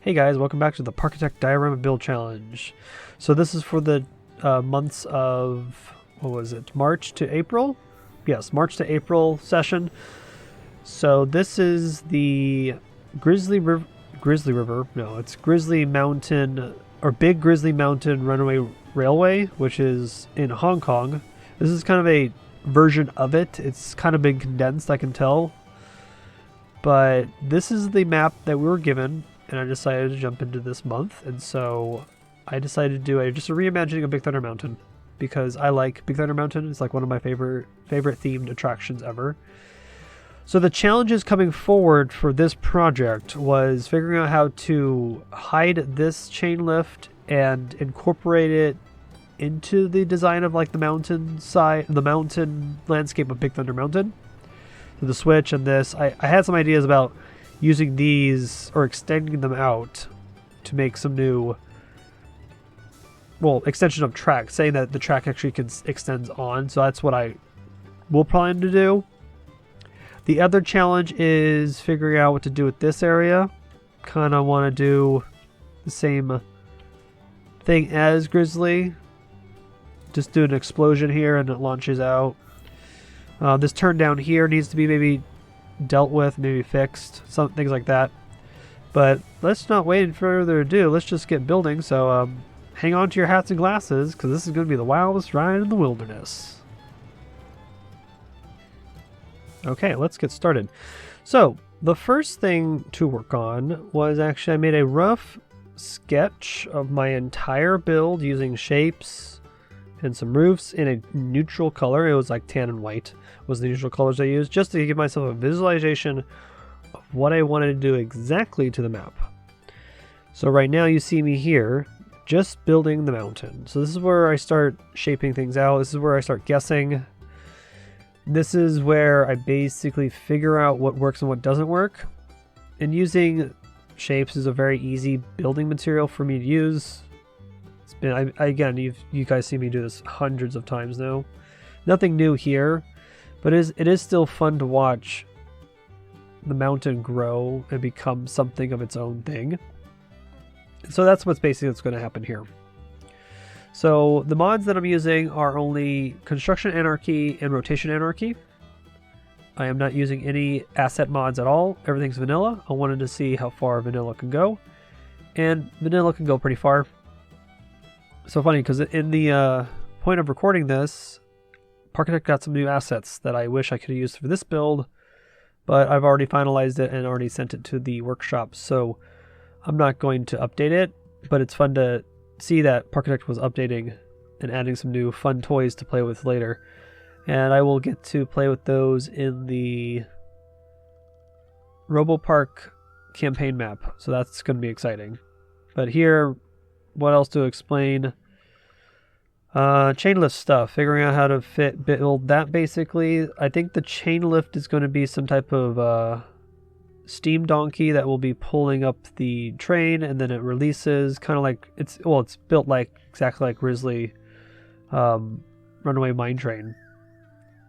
Hey guys, welcome back to the Parkitect Diorama Build Challenge. So this is for the months of, what was it, March to April? Yes, March to April session. So this is the Grizzly River, no, it's Grizzly Mountain, or Big Grizzly Mountain Runaway Railway, which is in Hong Kong. This is kind of a version of it. It's kind of been condensed, I can tell. But this is the map that we were given, and I decided to jump into this month, and so I decided to do just a reimagining of Big Thunder Mountain, because I like Big Thunder Mountain. It's like one of my favorite themed attractions ever. So the challenges coming forward for this project was figuring out how to hide this chain lift and incorporate it into the design of like the mountain landscape of Big Thunder Mountain. So the switch and this, I had some ideas about using these or extending them out to make some new, well, extension of track, saying that the track actually extends on. So that's what I will plan to do. The other challenge is figuring out what to do with this area. Kind of want to do the same thing as Grizzly. Just do an explosion here and it launches out. This turn down here needs to be maybe dealt with, maybe fixed, some things like that. But let's not wait any further ado. Let's just get building. So hang on to your hats and glasses, because this is going to be the wildest ride in the wilderness. Okay, let's get started. So the first thing to work on was actually I made a rough sketch of my entire build using shapes and some roofs in a neutral color. It was like tan and white was the neutral colors I used, just to give myself a visualization of what I wanted to do exactly to the map. So right now you see me here just building the mountain. So this is where I start shaping things out. This is where I start guessing. This is where I basically figure out what works and what doesn't work. And using shapes is a very easy building material for me to use. It's been, again, you guys see me do this hundreds of times now. Nothing new here, but it is still fun to watch the mountain grow and become something of its own thing. So that's what's going to happen here. So the mods that I'm using are only Construction Anarchy and Rotation Anarchy. I am not using any asset mods at all. Everything's vanilla. I wanted to see how far vanilla can go. And vanilla can go pretty far. So funny, because in the point of recording this, Parkitect got some new assets that I wish I could have used for this build, but I've already finalized it and already sent it to the workshop, so I'm not going to update it, but it's fun to see that Parkitect was updating and adding some new fun toys to play with later. And I will get to play with those in the RoboPark campaign map, so that's going to be exciting. But here, what else to explain? Chain lift stuff, figuring out how to build that basically. I think the chain lift is going to be some type of steam donkey that will be pulling up the train, and then it releases, kind of like it's built like exactly like Grizzly Runaway Mine Train.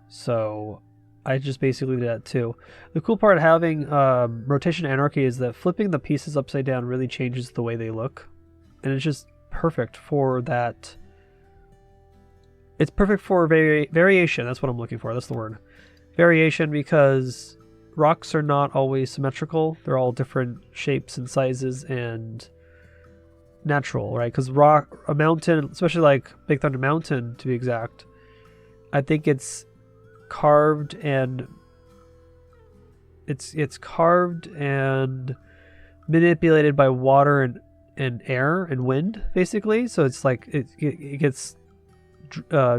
So I just basically did that too. The cool part of having Rotation Anarchy is that flipping the pieces upside down really changes the way they look, and it's just perfect for that. It's perfect for variation. That's what I'm looking for. That's the word. Variation, because rocks are not always symmetrical. They're all different shapes and sizes and natural, right? Because a mountain, especially like Big Thunder Mountain to be exact, I think it's carved and it's carved and manipulated by water and air and wind, basically. So it's like it gets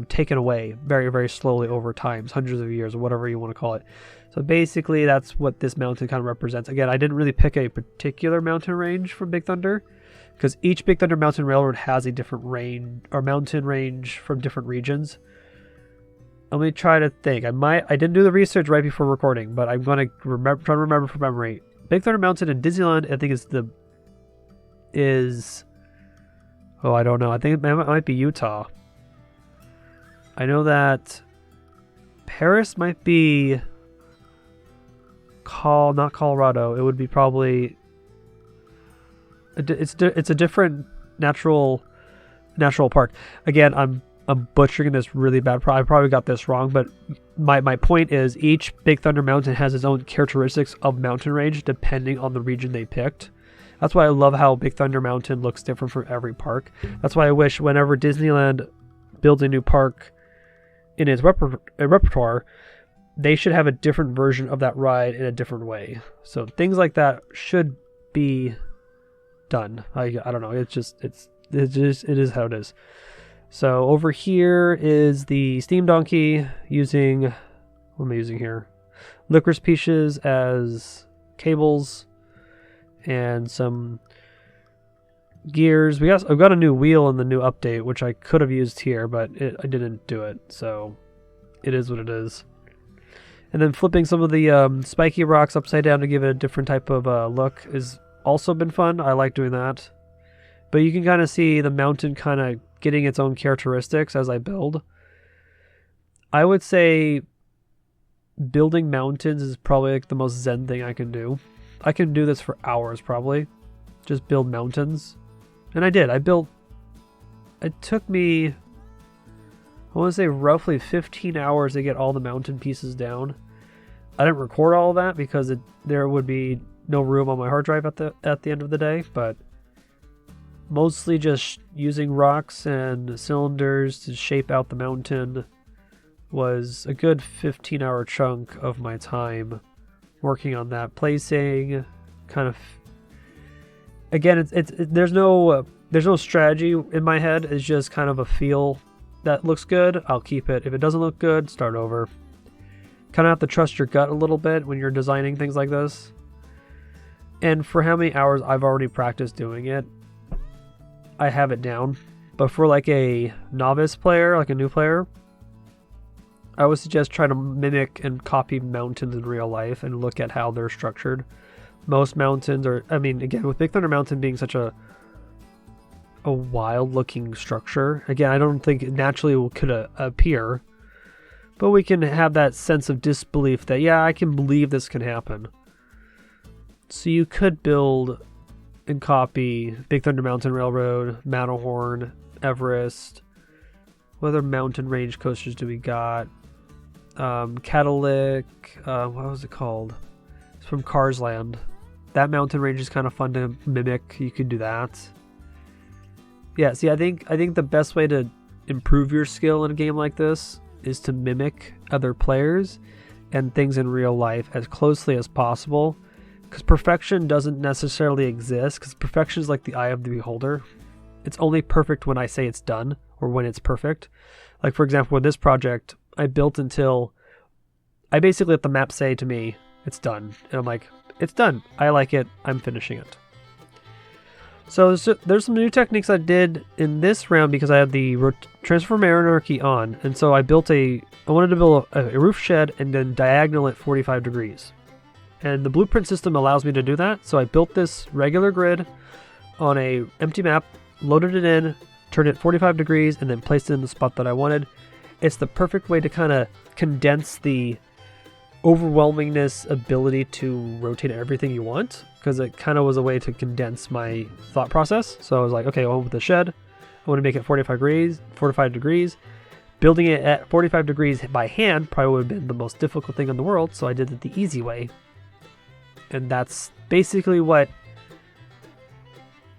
taken away very, very slowly over time, hundreds of years or whatever you want to call it. So basically that's what this mountain kind of represents. Again, I didn't really pick a particular mountain range from Big Thunder, because each Big Thunder Mountain Railroad has a different range or mountain range from different regions. Let me try to think. I didn't do the research right before recording, but I'm going to try to remember from memory. Big Thunder Mountain in Disneyland, I think I don't know. I think it might be Utah. I know that Paris might be not Colorado. It would be probably It's a different natural park. Again, I'm butchering this really bad. I probably got this wrong, but my point is each Big Thunder Mountain has its own characteristics of mountain range depending on the region they picked. That's why I love how Big Thunder Mountain looks different from every park. That's why I wish whenever Disneyland builds a new park in its repertoire, they should have a different version of that ride in a different way. So things like that should be done. I don't know. It is how it is. So over here is the Steam Donkey using, what am I using here? Licorice Peaches as cables and some gears. I've got a new wheel in the new update, which I could have used here, but I didn't do it. So it is what it is. And then flipping some of the spiky rocks upside down to give it a different type of look has also been fun. I like doing that. But you can kind of see the mountain kind of getting its own characteristics as I build. I would say building mountains is probably like the most zen thing I can do. I can do this for hours probably. Just build mountains. And I did. It took me, I want to say roughly 15 hours to get all the mountain pieces down. I didn't record all of that because there would be no room on my hard drive at the end of the day, but mostly just using rocks and cylinders to shape out the mountain was a good 15-hour chunk of my time working on that. Placing, kind of, again, there's no strategy in my head. It's just kind of a feel that looks good. I'll keep it. If it doesn't look good, start over. Kind of have to trust your gut a little bit when you're designing things like this. And for how many hours I've already practiced doing it, I have it down. But for like a novice player, like a new player, I would suggest trying to mimic and copy mountains in real life and look at how they're structured. Most mountains are, I mean, again, with Big Thunder Mountain being such a wild looking structure, again, I don't think it naturally could appear, but we can have that sense of disbelief that, yeah, I can believe this can happen. So you could build and copy Big Thunder Mountain Railroad, Matterhorn, Everest. What other mountain range coasters do we got? Cadillac, what was it called? It's from Cars Land. That mountain range is kind of fun to mimic. You could do that. Yeah, see, I think the best way to improve your skill in a game like this is to mimic other players and things in real life as closely as possible. Because perfection doesn't necessarily exist, because perfection is like the eye of the beholder. It's only perfect when I say it's done, or when it's perfect. Like, for example, with this project, I built until I basically let the map say to me, it's done. And I'm like, it's done. I like it. I'm finishing it. So there's some new techniques I did in this round because I had the Transform Anarchy on. And so I wanted to build a roof shed and then diagonal it 45 degrees. And the blueprint system allows me to do that. So I built this regular grid on a empty map, loaded it in, turned it 45 degrees, and then placed it in the spot that I wanted. It's the perfect way to kind of condense the overwhelmingness ability to rotate everything you want, because it kind of was a way to condense my thought process. So I was like, okay, I went with the shed. I want to make it 45 degrees. Building it at 45 degrees by hand probably would have been the most difficult thing in the world, so I did it the easy way. And that's basically what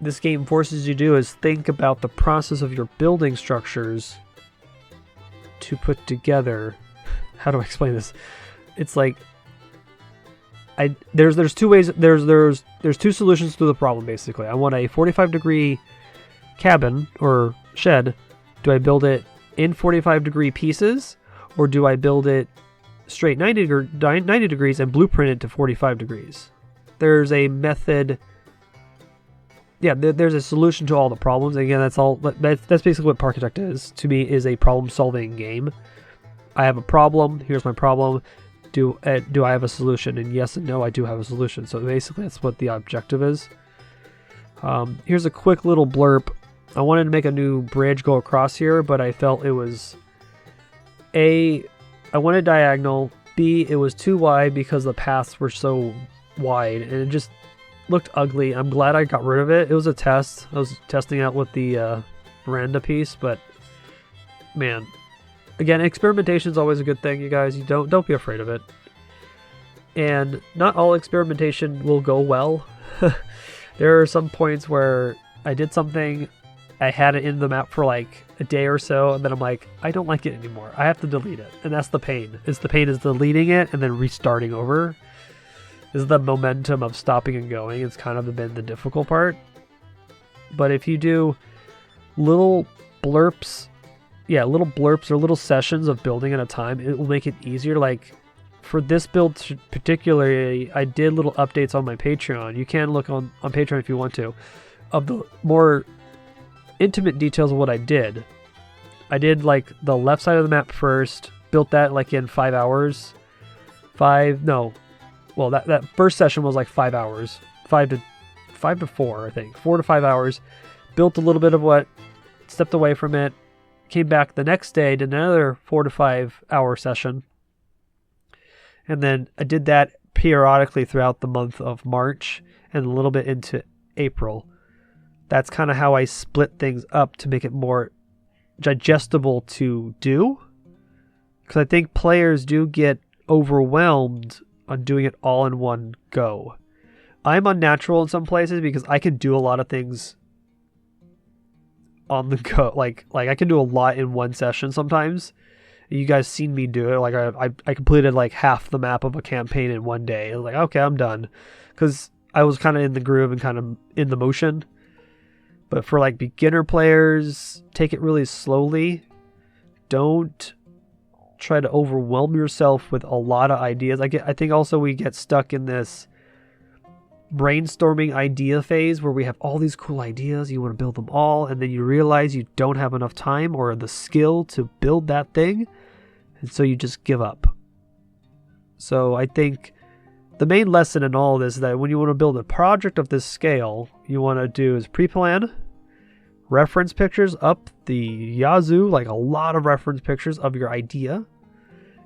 this game forces you to do, is think about the process of your building structures to put together. How do I explain this? It's like there's two ways. There's two solutions to the problem. Basically, I want a 45 degree cabin or shed. Do I build it in 45 degree pieces, or do I build it straight 90 degrees and blueprint it to 45 degrees? There's a method. Yeah, there's a solution to all the problems. Again, that's basically what Parkitect is. To me, is a problem-solving game. I have a problem. Here's my problem. Do I have a solution? And yes and no, I do have a solution. So basically, that's what the objective is. Here's a quick little blurb. I wanted to make a new bridge go across here, but I felt it was I wanted diagonal. B, it was too wide because the paths were so wide, and looked ugly. I'm glad I got rid of it. It was a test. I was testing out with the veranda piece, but man, again, experimentation is always a good thing, you guys. You don't be afraid of it. And not all experimentation will go well. There are some points where I did something, I had it in the map for like a day or so, and then I'm like, I don't like it anymore. I have to delete it. And that's the pain. The pain is deleting it and then restarting over. This is the momentum of stopping and going. It's kind of been the difficult part. But if you do little blurps, or little sessions of building at a time, it will make it easier. Like for this build particularly, I did little updates on my Patreon. You can look on Patreon if you want to, of the more intimate details of what I did. I did like the left side of the map first, built that like in 5 hours. Well, that first session was like 5 hours, 5 to 4, I think, 4 to 5 hours. Built a little bit of what, stepped away from it, came back the next day, did another 4 to 5 hour session, and then I did that periodically throughout the month of March and a little bit into April. That's kind of how I split things up to make it more digestible to do, because I think players do get overwhelmed on doing it all in one go. I'm unnatural in some places because I can do a lot of things on the go. Like I can do a lot in one session sometimes. You guys seen me do it. Like I completed like half the map of a campaign in one day. I was like, okay, I'm done, because I was kind of in the groove and kind of in the motion. But for like beginner players, take it really slowly. Don't try to overwhelm yourself with a lot of ideas. I think also we get stuck in this brainstorming idea phase where we have all these cool ideas, you want to build them all, and then you realize you don't have enough time or the skill to build that thing, and so you just give up. So I think the main lesson in all of this is that when you want to build a project of this scale, you want to do is pre-plan, reference pictures up the yazoo, like a lot of reference pictures of your idea,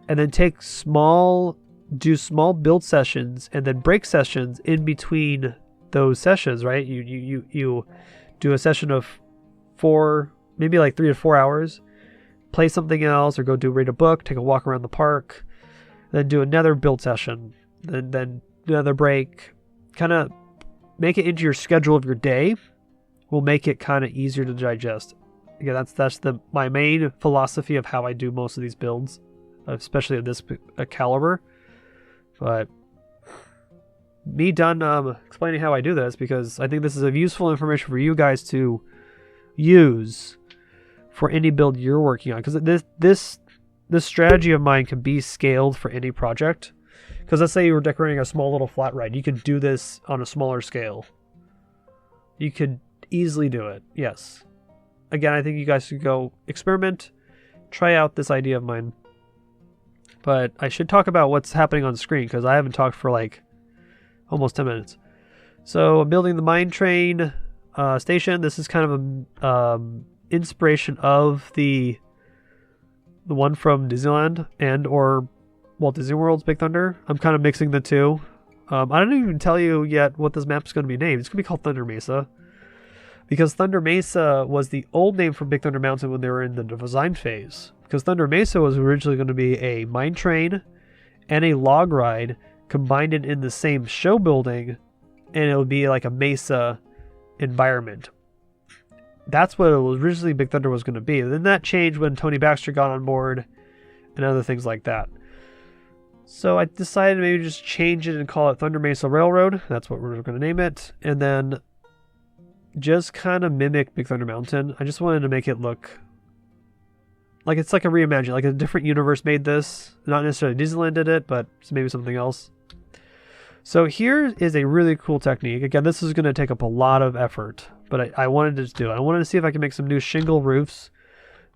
and then do small build sessions and then break sessions in between those sessions, right? You do a session of 4, maybe like 3 to 4 hours, play something else or go read a book, take a walk around the park, then do another build session, then another break. Kind of make it into your schedule of your day. Will make it kind of easier to digest. Again, that's my main philosophy of how I do most of these builds, especially of this caliber. But me done explaining how I do this, because I think this is useful information for you guys to use for any build you're working on. Because this strategy of mine can be scaled for any project. Because let's say you were decorating a small little flat ride, you could do this on a smaller scale. You could easily do it. Yes. Again, I think you guys should go experiment, try out this idea of mine. But I should talk about what's happening on screen, because I haven't talked for like almost 10 minutes. So I'm building the mine train station. This is kind of a inspiration of the one from Disneyland and or Walt Disney World's Big Thunder. I'm kind of mixing the two. I don't even tell you yet what this map is going to be named. It's going to be called Thunder Mesa, because Thunder Mesa was the old name for Big Thunder Mountain when they were in the design phase. Because Thunder Mesa was originally going to be a mine train and a log ride combined in the same show building, and it would be like a mesa environment. That's what it was originally Big Thunder was going to be. Then that changed when Tony Baxter got on board and other things like that. So I decided to maybe just change it and call it Thunder Mesa Railroad. That's what we're going to name it. And then just kind of mimic Big Thunder Mountain. I just wanted to make it look like it's like a reimagining, like a different universe made this. Not necessarily Disneyland did it, but maybe something else. So here is a really cool technique. Again, this is going to take up a lot of effort, but I wanted to just do it. I wanted to see if I could make some new shingle roofs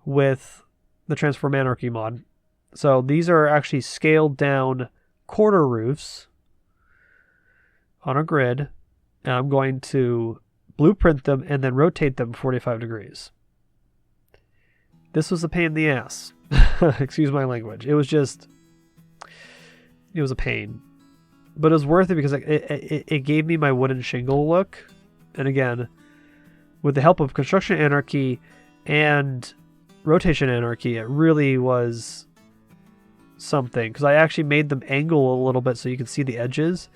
with the Transform Anarchy mod. So these are actually scaled down quarter roofs on a grid, and I'm going to blueprint them and then rotate them 45 degrees. This was a pain in the ass. Excuse my language. It was a pain. But it was worth it because it gave me my wooden shingle look. And again, with the help of Construction Anarchy and Rotation Anarchy, it really was something. Because I actually made them angle a little bit so you can see the edges.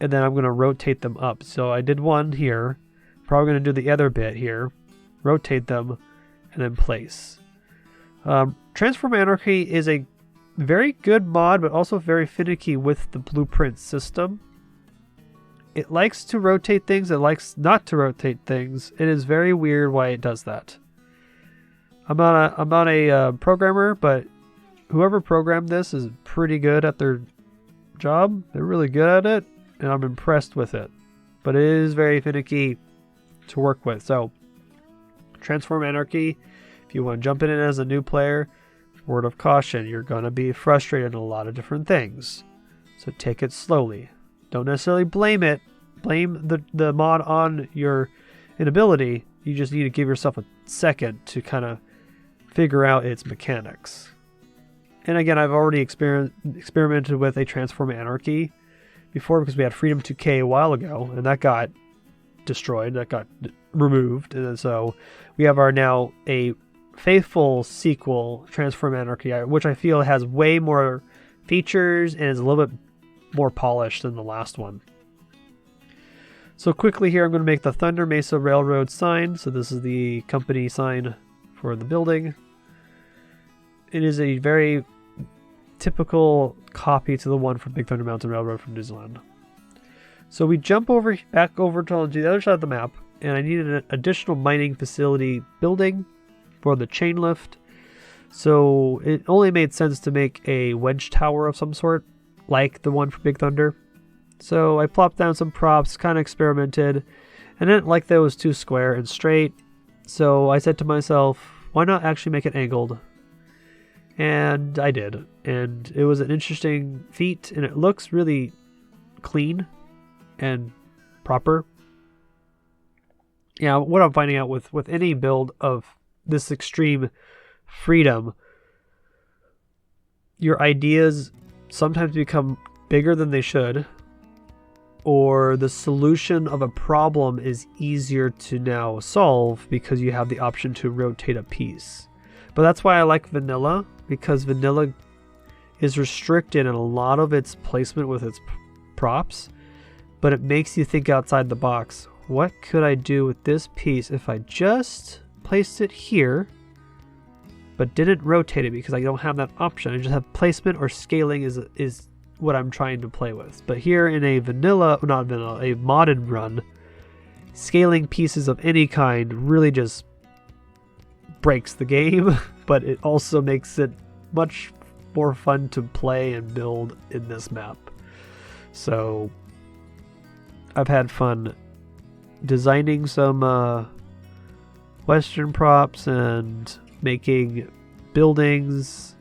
And then I'm going to rotate them up. So I did one here. Probably going to do the other bit here. Rotate them and then place. Transform Anarchy is a very good mod, but also very finicky with the blueprint system. It likes to rotate things. It likes not to rotate things. It is very weird why it does that. I'm not a programmer, but whoever programmed this is pretty good at their job. They're really good at it, and I'm impressed with it. But it is very finicky to work with. So, Transform Anarchy, if you want to jump in it as a new player, word of caution, you're going to be frustrated in a lot of different things. So take it slowly. Don't necessarily blame it. Blame the mod on your inability. You just need to give yourself a second to kind of figure out its mechanics. And again, I've already experimented with a Transform Anarchy before because we had Freedom 2K a while ago, and that got destroyed. That got removed. And so we have now a faithful sequel, Transform Anarchy, which I feel has way more features and is a little bit more polished than the last one. So quickly here, I'm going to make the Thunder Mesa Railroad sign. So this is the company sign for the building. It is a very typical copy to the one from Big Thunder Mountain Railroad from New Zealand. So we jump back over to the other side of the map, and I needed an additional mining facility building for the chain lift. So it only made sense to make a wedge tower of some sort, like the one for Big Thunder. So I plopped down some props, kind of experimented, and I didn't like that it was too square and straight. So I said to myself, why not actually make it angled? And I did. And it was an interesting feat, and it looks really clean and proper. Yeah, what I'm finding out with any build of this extreme freedom, your ideas sometimes become bigger than they should, or the solution of a problem is easier to now solve because you have the option to rotate a piece. But that's why I like vanilla, because vanilla is restricted in a lot of its placement with its props, but it makes you think outside the box. What could I do with this piece if I just placed it here but didn't rotate it, because I don't have that option. I just have placement, or scaling is what I'm trying to play with. But here in a a modded run, scaling pieces of any kind really just breaks the game, but it also makes it much more fun to play and build in this map. So I've had fun designing some Western props and making buildings.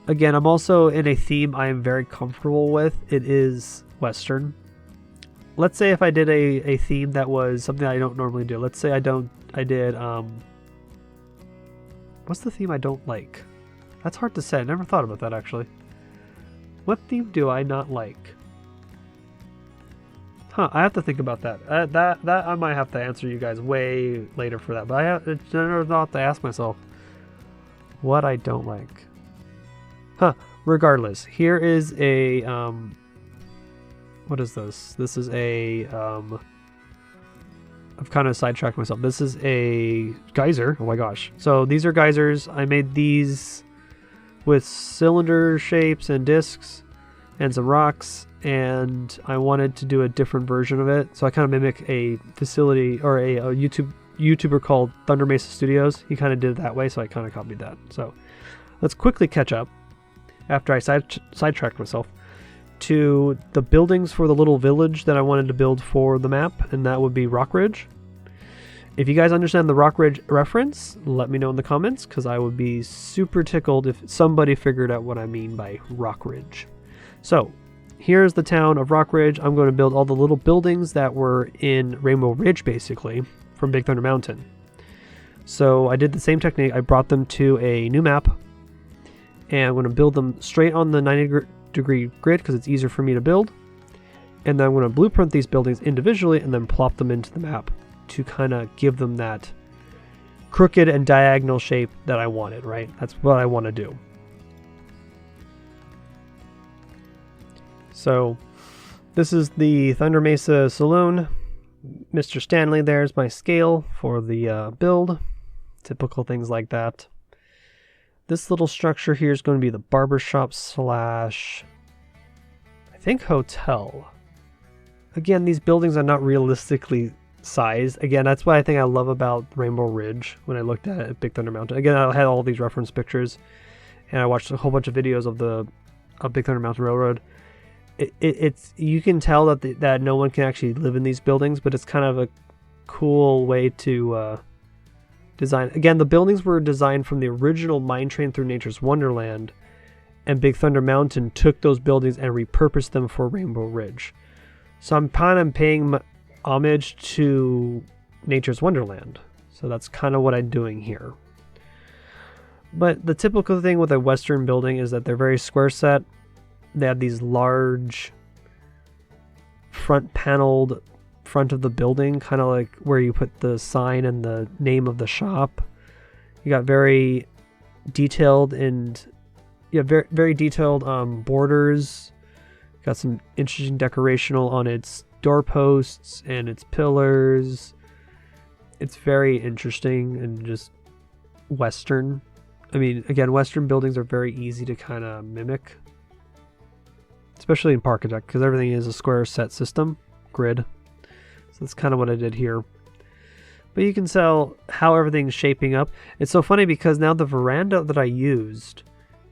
Again, I'm also in a theme I am very comfortable with. It is Western. Let's say if I did a theme that was something I don't normally do. Let's say I did what's the theme I don't like? That's hard to say. I never thought about that, actually. What theme do I not like? Huh, I have to think about that. That I might have to answer you guys way later for that. But I never thought to ask myself what I don't like. Huh, regardless. Here is a, what is this? This is a, I've kind of sidetracked myself. This is a geyser. Oh my gosh. So these are geysers. I made these with cylinder shapes and discs and some rocks, and I wanted to do a different version of it. So I kind of mimic a facility or a YouTuber called Thunder Mesa Studios. He kind of did it that way, so I kind of copied that. So let's quickly catch up after I sidetracked myself to the buildings for the little village that I wanted to build for the map, and that would be Rock Ridge. If you guys understand the Rock Ridge reference, let me know in the comments, because I would be super tickled if somebody figured out what I mean by Rock Ridge. So here's the town of Rock Ridge. I'm going to build all the little buildings that were in Rainbow Ridge, basically, from Big Thunder Mountain. So I did the same technique. I brought them to a new map, and I'm going to build them straight on the 90-degree grid because it's easier for me to build. And then I'm going to blueprint these buildings individually and then plop them into the map to kind of give them that crooked and diagonal shape that I wanted, right? That's what I want to do. So this is the Thunder Mesa Saloon. Mr. Stanley there's my scale for the build. Typical things like that. This little structure here is going to be the barbershop slash, I think, hotel. Again, these buildings are not realistically sized. Again, that's what I think I love about Rainbow Ridge when I looked at it at Big Thunder Mountain. Again, I had all these reference pictures, and I watched a whole bunch of videos of Big Thunder Mountain Railroad. It's you can tell that no one can actually live in these buildings, but it's kind of a cool way to design. Again, the buildings were designed from the original Mine Train Through Nature's Wonderland, and Big Thunder Mountain took those buildings and repurposed them for Rainbow Ridge. So I'm kind of paying homage to Nature's Wonderland. So that's kind of what I'm doing here. But the typical thing with a Western building is that they're very square set. They have these large front paneled front of the building, kind of like where you put the sign and the name of the shop. You got very detailed very detailed borders. Got some interesting decorational on its doorposts and its pillars. It's very interesting and just Western. I mean, again, Western buildings are very easy to kind of mimic, especially in Parkitect, because everything is a square set system, grid. So that's kind of what I did here. But you can tell how everything's shaping up. It's so funny because now the veranda that I used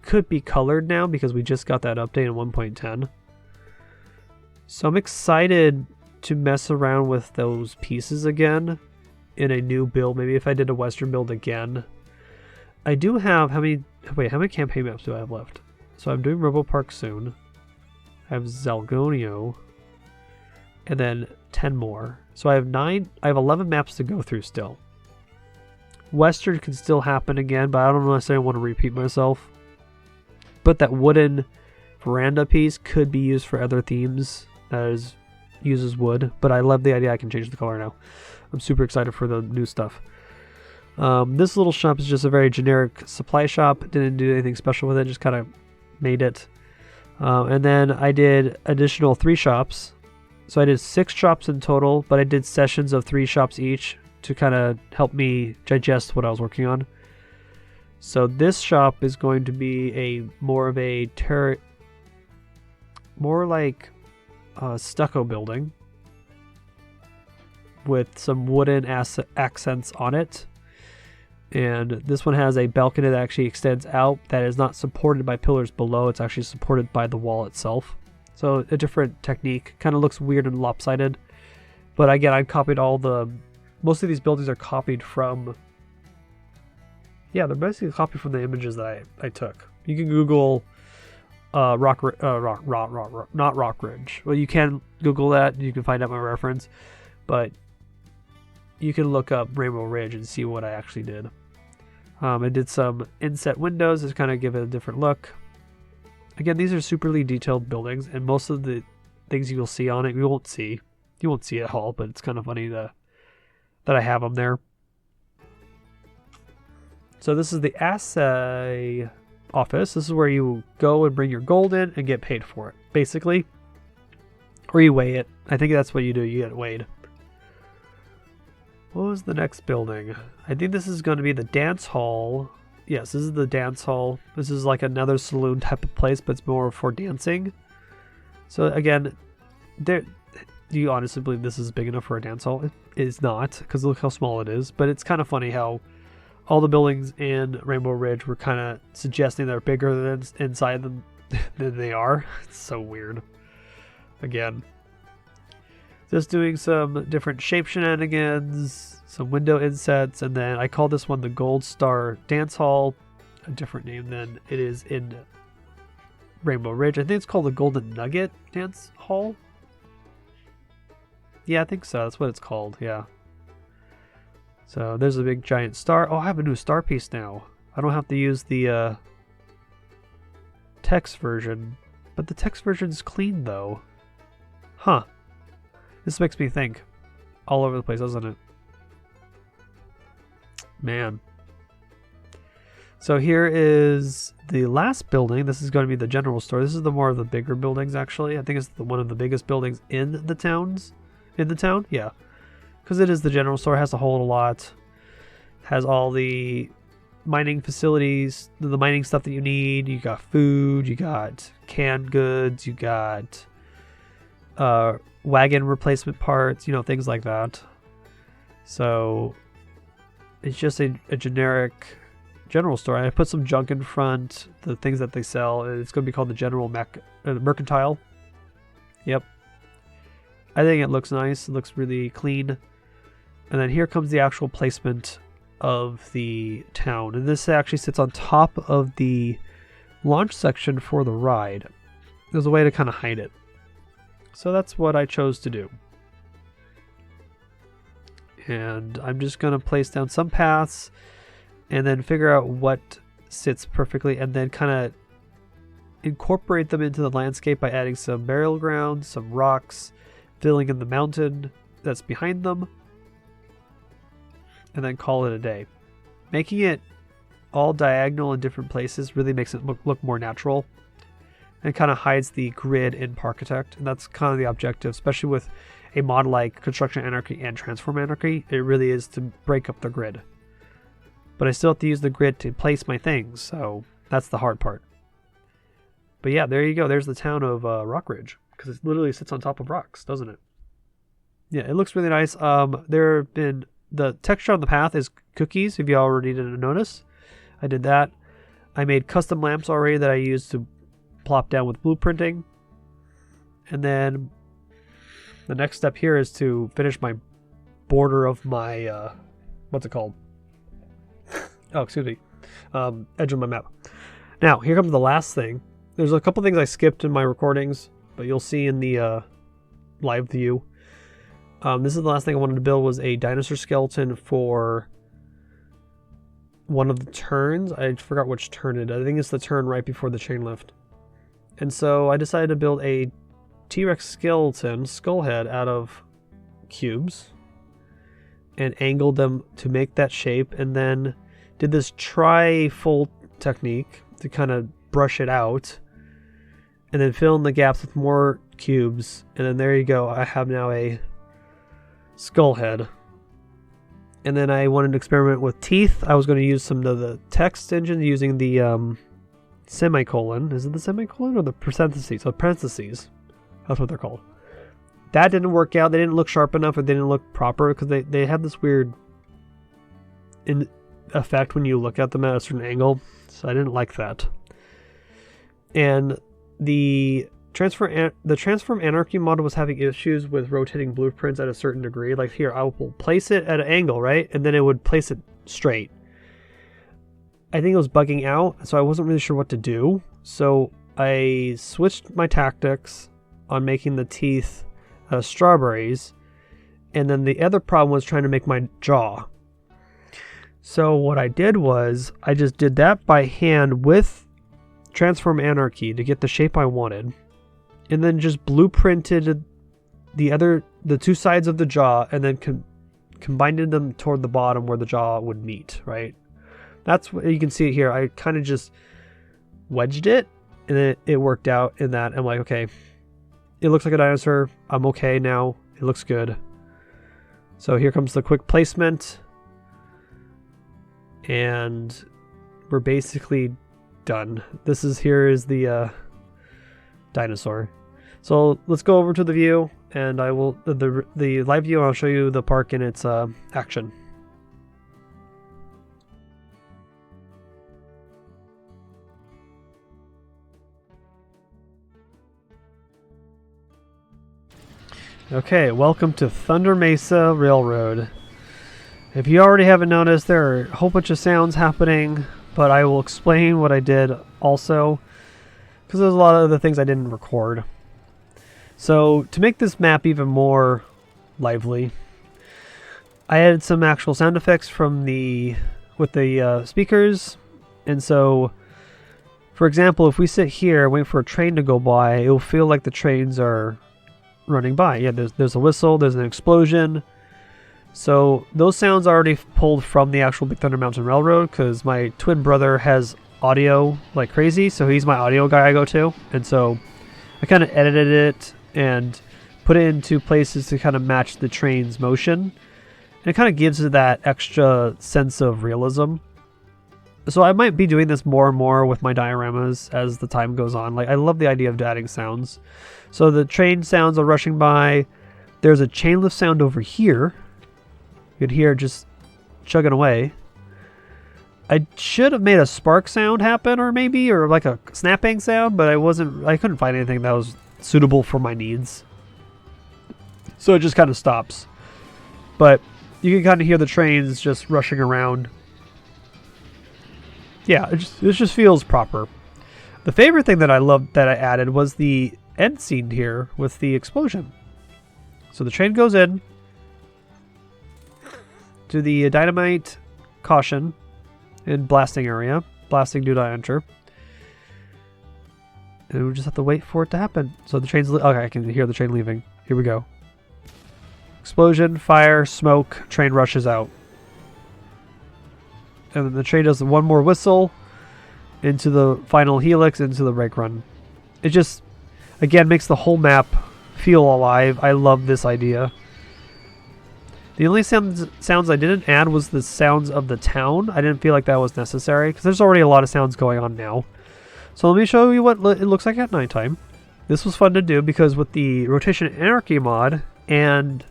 could be colored now because we just got that update in 1.10. So I'm excited to mess around with those pieces again in a new build. Maybe if I did a Western build again. I do have, how many campaign maps do I have left? So I'm doing Robo Park soon. I have Zalgonio, and then 10 more. So I have 11 maps to go through still. Western can still happen again, but I don't necessarily want to repeat myself. But that wooden veranda piece could be used for other themes that uses wood, but I love the idea I can change the color now. I'm super excited for the new stuff. This little shop is just a very generic supply shop. Didn't do anything special with it, just kind of made it. And then I did additional 3 shops. So I did 6 shops in total, but I did sessions of 3 shops each to kind of help me digest what I was working on. So this shop is going to be more like a stucco building with some wooden accents on it. And this one has a balcony that actually extends out that is not supported by pillars below. It's actually supported by the wall itself. So a different technique. Kind of looks weird and lopsided. But again, I copied most of these buildings are copied from, they're basically copied from the images that I took. You can Google not Rock Ridge. Well, you can Google that. You can find out my reference. But you can look up Rainbow Ridge and see what I actually did. I did some inset windows to kind of give it a different look. Again, these are superly detailed buildings, and most of the things you'll see on it, you won't see it all, but it's kind of funny that I have them there. So this is the assay office. This is where you go and bring your gold in and get paid for it, basically. Or you weigh it. I think that's what you do. You get it weighed. What was the next building? I think this is going to be the dance hall. Yes, this is the dance hall. This is like another saloon type of place, but it's more for dancing. So again, do you honestly believe this is big enough for a dance hall? It is not, because look how small it is. But it's kind of funny how all the buildings in Rainbow Ridge were kind of suggesting they're bigger than inside them than they are. It's so weird. Again, just doing some different shape shenanigans, some window insets, and then I call this one the Gold Star Dance Hall, a different name than it is in Rainbow Ridge. I think it's called the Golden Nugget Dance Hall. Yeah, I think so. That's what it's called. Yeah. So there's a big giant star. Oh, I have a new star piece now. I don't have to use the text version, but the text version is clean though. Huh. This makes me think all over the place, doesn't it? Man. So here is the last building. This is going to be the general store. This is the more of the bigger buildings, actually. I think it's one of the biggest buildings in the town. Yeah. Because it is the general store. It has a whole lot. Has all the mining facilities, the mining stuff that you need. You got food, you got canned goods, you got wagon replacement parts, things like that. So it's just a generic general store. I put some junk in front, the things that they sell. It's going to be called the general mercantile. Yep. I think it looks nice. It looks really clean. And then here comes the actual placement of the town. And this actually sits on top of the launch section for the ride. There's a way to kind of hide it. So that's what I chose to do. And I'm just going to place down some paths and then figure out what sits perfectly and then kind of incorporate them into the landscape by adding some burial ground, some rocks, filling in the mountain that's behind them, and then call it a day. Making it all diagonal in different places really makes it look more natural and kind of hides the grid in Parkitect. And that's kind of the objective, especially with a mod like Construction Anarchy and Transform Anarchy. It really is to break up the grid. But I still have to use the grid to place my things, so that's the hard part. But yeah, there you go. There's the town of Rock Ridge, because it literally sits on top of rocks, doesn't it? Yeah, it looks really nice. There have been the texture on the path is cookies, if you already didn't notice. I did that. I made custom lamps already that I used to plop down with blueprinting. And then the next step here is to finish my border of my, what's it called? Oh, excuse me. Edge of my map. Now, here comes the last thing. There's a couple things I skipped in my recordings, but you'll see in the live view. This is the last thing I wanted to build, was a dinosaur skeleton for one of the turns. I forgot which turn it is. I think it's the turn right before the chain lift. And so I decided to build a T-Rex skeleton skull head out of cubes and angled them to make that shape, and then did this tri-fold technique to kind of brush it out and then fill in the gaps with more cubes, and then there you go. I have now a skull head. And then I wanted to experiment with teeth. I was going to use some of the text engine using the semicolon. Is it the semicolon or the parentheses? So parentheses. That's what they're called. That didn't work out. They didn't look sharp enough, or they didn't look proper, because they have this weird effect when you look at them at a certain angle. So I didn't like that. And the Transform Anarchy model was having issues with rotating blueprints at a certain degree. Like here, I will place it at an angle, right? And then it would place it straight. I think it was bugging out, so I wasn't really sure what to do. So I switched my tactics on making the teeth strawberries. And then the other problem was trying to make my jaw. So what I did was, I just did that by hand with Transform Anarchy to get the shape I wanted. And then just blueprinted the two sides of the jaw, and then combined them toward the bottom where the jaw would meet, right? That's what you can see here. I kind of just wedged it, and then it worked out in that. I'm like, okay, it looks like a dinosaur. I'm okay now. It looks good. So here comes the quick placement. And we're basically done. Here is the dinosaur. So let's go over to the view, and I will the live view, and I'll show you the park in its action. Okay, welcome to Thunder Mesa Railroad. If you already haven't noticed, there are a whole bunch of sounds happening, but I will explain what I did also, because there's a lot of other things I didn't record. So to make this map even more lively, I added some actual sound effects with the speakers. And so, for example, if we sit here and wait for a train to go by, it will feel like the trains are running by. Yeah, there's a whistle, there's an explosion. So those sounds are already pulled from the actual Big Thunder Mountain Railroad, because my twin brother has audio like crazy, so he's my audio guy I go to. And so I kind of edited it and put it into places to kind of match the train's motion. And it kind of gives it that extra sense of realism. So I might be doing this more and more with my dioramas as the time goes on. Like, I love the idea of adding sounds. So the train sounds are rushing by. There's a chain lift sound over here. You could hear it just chugging away. I should have made a spark sound happen, or like a snapping sound, but I couldn't find anything that was suitable for my needs. So it just kind of stops. But you can kind of hear the trains just rushing around. Yeah, it just feels proper. The favorite thing that I loved that I added was the end scene here with the explosion. So the train goes in to the dynamite caution in blasting area. Blasting do not enter. And we just have to wait for it to happen. So the train's... Okay, I can hear the train leaving. Here we go. Explosion, fire, smoke, train rushes out. And then the train does one more whistle into the final helix, into the brake run. It just, again, makes the whole map feel alive. I love this idea. The only sounds I didn't add was the sounds of the town. I didn't feel like that was necessary, because there's already a lot of sounds going on now. So let me show you what it looks like at nighttime. This was fun to do, because with the Rotation Anarchy mod and...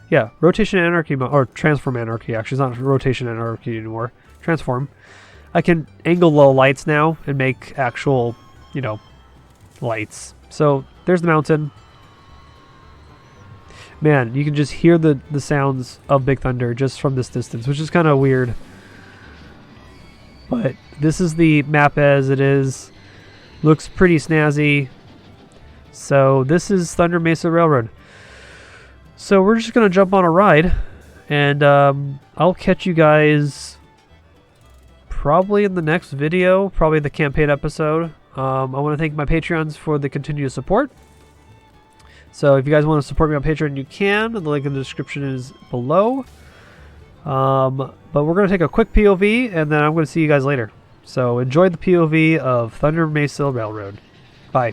Yeah, Rotation Anarchy, or Transform Anarchy, actually. It's not Rotation Anarchy anymore. Transform. I can angle the lights now and make actual, lights. So, there's the mountain. Man, you can just hear the sounds of Big Thunder just from this distance, which is kind of weird. But this is the map as it is. Looks pretty snazzy. So, this is Thunder Mesa Railroad. So we're just going to jump on a ride, and I'll catch you guys probably in the next video, probably the campaign episode. I want to thank my Patreons for the continued support. So if you guys want to support me on Patreon, you can. The link in the description is below. But we're going to take a quick POV, and then I'm going to see you guys later. So enjoy the POV of Thunder Mesa Railroad. Bye.